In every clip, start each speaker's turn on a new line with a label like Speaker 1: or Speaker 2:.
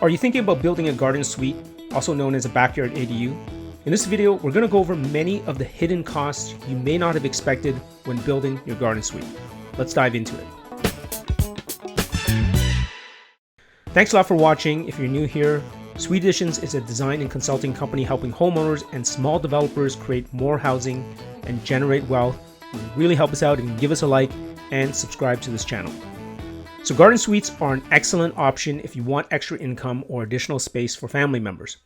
Speaker 1: Are you thinking about building a garden suite, also known as a backyard ADU? In this video, we're going to go over many of the hidden costs you may not have expected when building your garden suite. Let's dive into it. Thanks a lot for watching. If you're new here, Suite Additions is a design and consulting company helping homeowners and small developers create more housing and generate wealth. Really help us out and give us a like and subscribe to this channel. So garden suites are an excellent option if you want extra income or additional space for family members.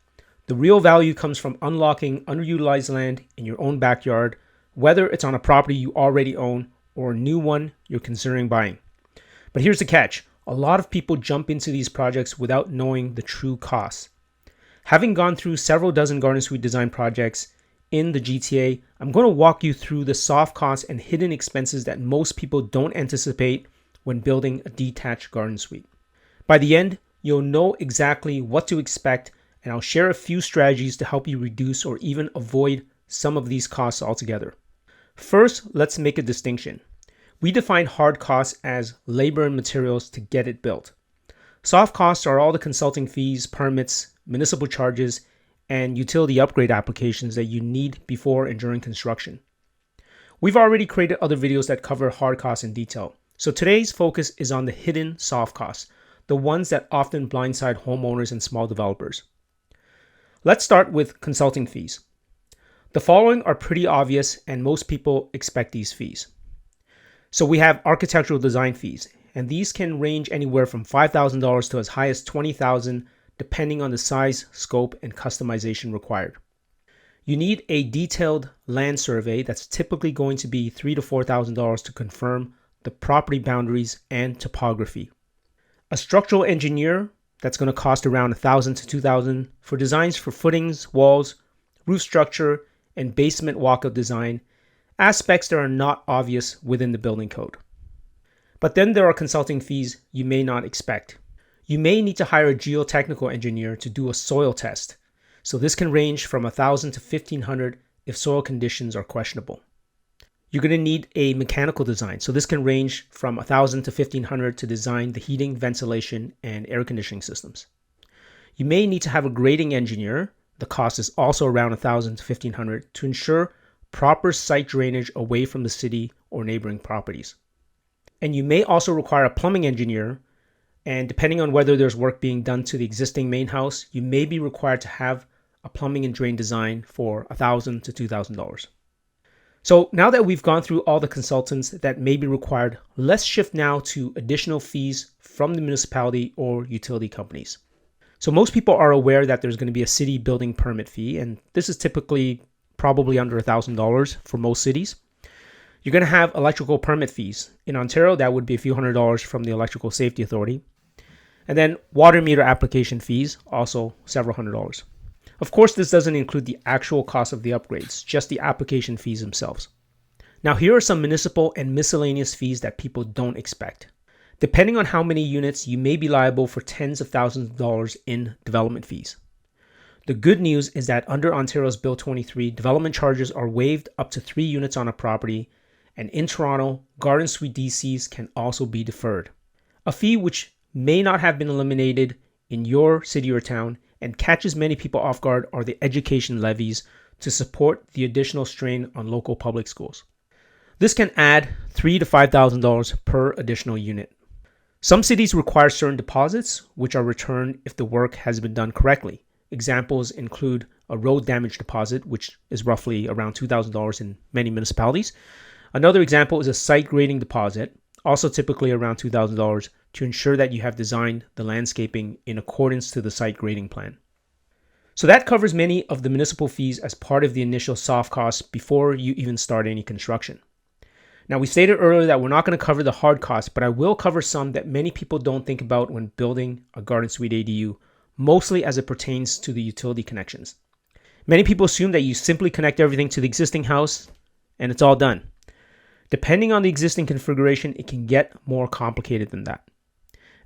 Speaker 1: The real value comes from unlocking underutilized land in your own backyard, whether it's on a property you already own or a new one you're considering buying. But here's the catch. A lot of people jump into these projects without knowing the true costs. Having gone through several dozen garden suite design projects in the GTA, I'm going to walk you through the soft costs and hidden expenses that most people don't anticipate when building a detached garden suite. By the end, you'll know exactly what to expect, and I'll share a few strategies to help you reduce or even avoid some of these costs altogether. First, let's make a distinction. We define hard costs as labor and materials to get it built. Soft costs are all the consulting fees, permits, municipal charges, and utility upgrade applications that you need before and during construction. We've already created other videos that cover hard costs in detail. So today's focus is on the hidden soft costs, the ones that often blindside homeowners and small developers. Let's start with consulting fees. The following are pretty obvious and most people expect these fees. So we have architectural design fees, and these can range anywhere from $5,000 to as high as $20,000 depending on the size, scope, and customization required. You need a detailed land survey that's typically going to be $3,000 to $4,000 to confirm the property boundaries and topography. A structural engineer, that's going to cost around $1,000 to $2,000 for designs for footings, walls, roof structure, and basement walkout design, aspects that are not obvious within the building code. But then there are consulting fees you may not expect. You may need to hire a geotechnical engineer to do a soil test. So this can range from $1,000 to $1,500 if soil conditions are questionable. You're going to need a mechanical design. So this can range from $1,000 to $1,500 to design the heating, ventilation, and air conditioning systems. You may need to have a grading engineer. The cost is also around $1,000 to $1,500 to ensure proper site drainage away from the city or neighboring properties. And you may also require a plumbing engineer. And depending on whether there's work being done to the existing main house, you may be required to have a plumbing and drain design for $1,000 to $2,000. So now that we've gone through all the consultants that may be required, let's shift now to additional fees from the municipality or utility companies. So most people are aware that there's going to be a city building permit fee, and this is typically probably under $1,000 for most cities. You're going to have electrical permit fees. In Ontario, that would be a few $100s from the Electrical Safety Authority. And then water meter application fees, also several $100s. Of course, this doesn't include the actual cost of the upgrades, just the application fees themselves. Now, here are some municipal and miscellaneous fees that people don't expect. Depending on how many units, you may be liable for tens of thousands of dollars in development fees. The good news is that under Ontario's Bill 23, development charges are waived up to 3 units on a property, and in Toronto, garden suite DCs can also be deferred. A fee which may not have been eliminated in your city or town and catches many people off guard are the education levies to support the additional strain on local public schools. This can add $3,000 to $5,000 per additional unit. Some cities require certain deposits, which are returned if the work has been done correctly. Examples include a road damage deposit, which is roughly around $2,000 in many municipalities. Another example is a site grading deposit, also typically around $2,000, to ensure that you have designed the landscaping in accordance to the site grading plan. So that covers many of the municipal fees as part of the initial soft costs before you even start any construction. Now, we stated earlier that we're not going to cover the hard costs, but I will cover some that many people don't think about when building a garden suite ADU, mostly as it pertains to the utility connections. Many people assume that you simply connect everything to the existing house and it's all done. Depending on the existing configuration, it can get more complicated than that.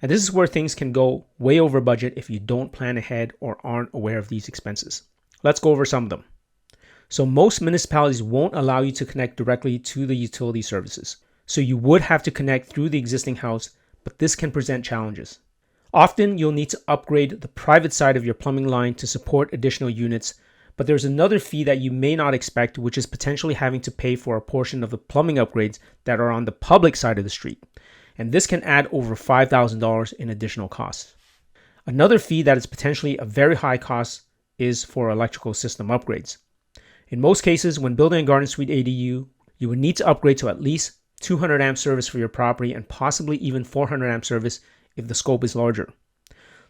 Speaker 1: And this is where things can go way over budget if you don't plan ahead or aren't aware of these expenses. Let's go over some of them. So most municipalities won't allow you to connect directly to the utility services. So you would have to connect through the existing house, but this can present challenges. Often you'll need to upgrade the private side of your plumbing line to support additional units, but there's another fee that you may not expect, which is potentially having to pay for a portion of the plumbing upgrades that are on the public side of the street. And this can add over $5,000 in additional costs. Another fee that is potentially a very high cost is for electrical system upgrades. In most cases, when building a garden suite ADU, you would need to upgrade to at least 200 amp service for your property and possibly even 400 amp service if the scope is larger.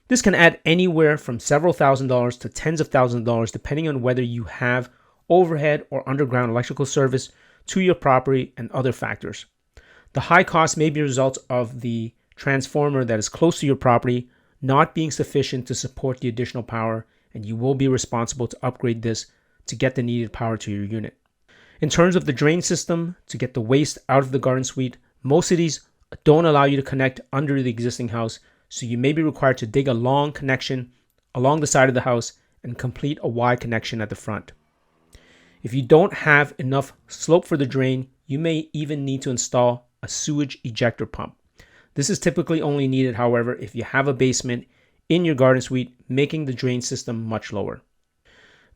Speaker 1: This can add anywhere from several $1,000s to tens of thousands of dollars depending on whether you have overhead or underground electrical service to your property and other factors. The high cost may be a result of the transformer that is close to your property not being sufficient to support the additional power, and you will be responsible to upgrade this to get the needed power to your unit. In terms of the drain system to get the waste out of the garden suite, most cities don't allow you to connect under the existing house, so you may be required to dig a long connection along the side of the house and complete a wide connection at the front. If you don't have enough slope for the drain, you may even need to install a sewage ejector pump. This is typically only needed, however, if you have a basement in your garden suite, making the drain system much lower.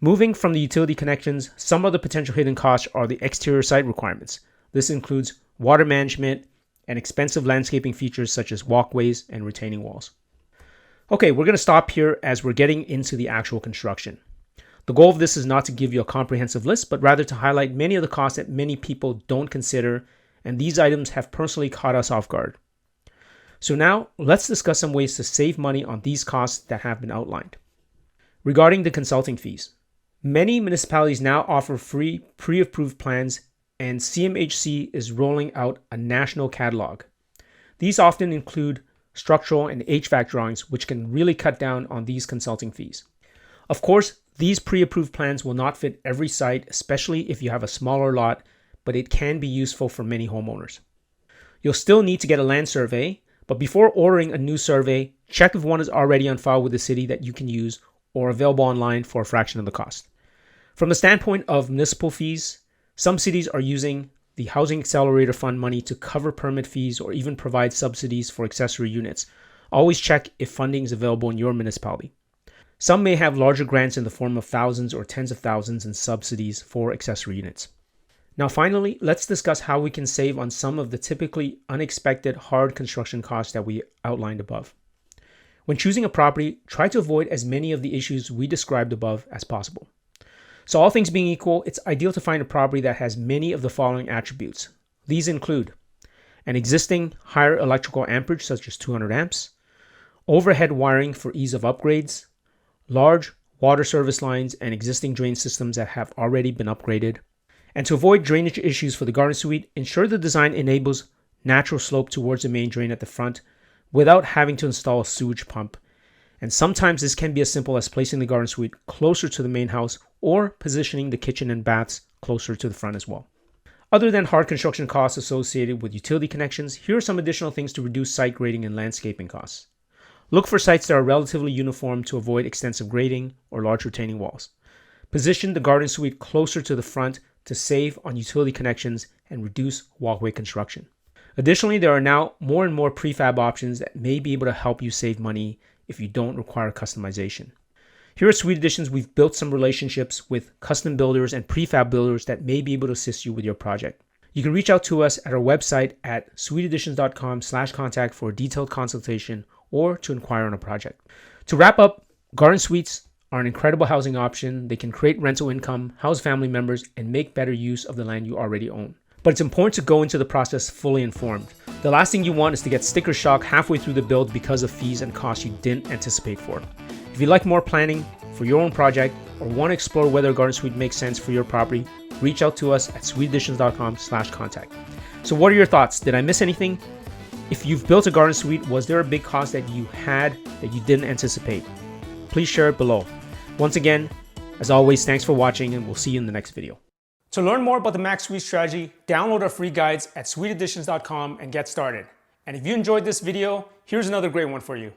Speaker 1: Moving from the utility connections, some of the potential hidden costs are the exterior site requirements. This includes water management and expensive landscaping features such as walkways and retaining walls. Okay, we're going to stop here as we're getting into the actual construction. The goal of this is not to give you a comprehensive list, but rather to highlight many of the costs that many people don't consider, and these items have personally caught us off guard. So now, let's discuss some ways to save money on these costs that have been outlined. Regarding the consulting fees, many municipalities now offer free pre-approved plans, and CMHC is rolling out a national catalog. These often include structural and HVAC drawings, which can really cut down on these consulting fees. Of course, these pre-approved plans will not fit every site, especially if you have a smaller lot, but it can be useful for many homeowners. You'll still need to get a land survey, but before ordering a new survey, check if one is already on file with the city that you can use or available online for a fraction of the cost. From the standpoint of municipal fees, some cities are using the Housing Accelerator Fund money to cover permit fees or even provide subsidies for accessory units. Always check if funding is available in your municipality. Some may have larger grants in the form of thousands or tens of thousands in subsidies for accessory units. Now finally, let's discuss how we can save on some of the typically unexpected hard construction costs that we outlined above. When choosing a property, try to avoid as many of the issues we described above as possible. So all things being equal, it's ideal to find a property that has many of the following attributes. These include an existing higher electrical amperage such as 200 amps, overhead wiring for ease of upgrades, large water service lines and existing drain systems that have already been upgraded. And to avoid drainage issues for the garden suite, ensure the design enables natural slope towards the main drain at the front without having to install a sewage pump. And sometimes this can be as simple as placing the garden suite closer to the main house or positioning the kitchen and baths closer to the front as well. Other than hard construction costs associated with utility connections, here are some additional things to reduce site grading and landscaping costs. Look for sites that are relatively uniform to avoid extensive grading or large retaining walls. Position the garden suite closer to the front to save on utility connections and reduce walkway construction. Additionally, there are now more and more prefab options that may be able to help you save money if you don't require customization. Here at Suite Additions, we've built some relationships with custom builders and prefab builders that may be able to assist you with your project. You can reach out to us at our website at suiteadditions.com/contact for a detailed consultation or to inquire on a project. To wrap up, garden suites are an incredible housing option. They can create rental income, house family members, and make better use of the land you already own. But it's important to go into the process fully informed. The last thing you want is to get sticker shock halfway through the build because of fees and costs you didn't anticipate for. If you'd like more planning for your own project or want to explore whether a garden suite makes sense for your property, reach out to us at suiteadditions.com/contact. So what are your thoughts? Did I miss anything? If you've built a garden suite, was there a big cost that you had that you didn't anticipate? Please share it below. Once again, as always, thanks for watching and we'll see you in the next video. To learn more about the Max Suite strategy, download our free guides at suiteadditions.com and get started. And if you enjoyed this video, here's another great one for you.